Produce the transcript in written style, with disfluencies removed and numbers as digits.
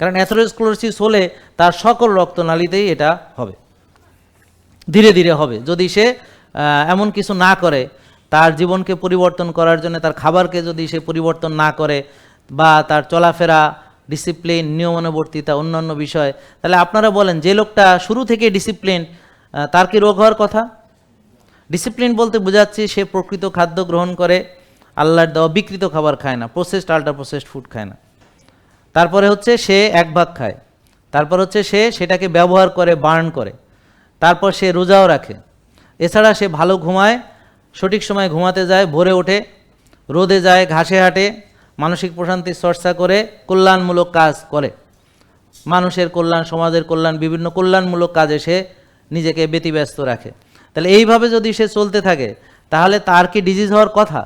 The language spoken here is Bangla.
কারণ অ্যাথেরোস্ক্লেরোসিস হলে তার সকল রক্তনালীতেই এটা হবে, ধীরে ধীরে হবে। যদি সে এমন কিছু না করে, তার জীবনকে পরিবর্তন করার জন্য তার খাবারকে যদি সে পরিবর্তন না করে, বা তার চলাফেরা, ডিসিপ্লিন, নিয়মানুবর্তিতা, অন্যান্য বিষয়, তাহলে আপনারা বলেন যে লোকটা শুরু থেকে ডিসিপ্লিন, তার কি রোগ হওয়ার কথা? ডিসিপ্লিন বলতে বোঝাচ্ছি সে প্রকৃত খাদ্য গ্রহণ করে, আল্লাহর দেওয়া বিকৃত খাবার খায় না, প্রসেসড আল্ট্রা প্রসেসড ফুড খায় না। তারপরে হচ্ছে সে এক ভাগ খায়, তারপর হচ্ছে সে সেটাকে ব্যবহার করে, বার্ন করে, তারপর সে রোজাও রাখে। এছাড়া সে ভালো ঘুমায়, সঠিক সময় ঘুমাতে যায়, ভোরে ওঠে, রোদে যায়, ঘাসে হাঁটে, মানসিক প্রশান্তির চর্চা করে, কল্যাণমূলক কাজ করে, মানুষের কল্যাণ, সমাজের কল্যাণ, বিভিন্ন কল্যাণমূলক কাজে সে নিজেকে ব্যতিব্যস্ত রাখে। তাহলে এইভাবে যদি সে চলতে থাকে, তাহলে তার কি ডিজিজ হওয়ার কথা?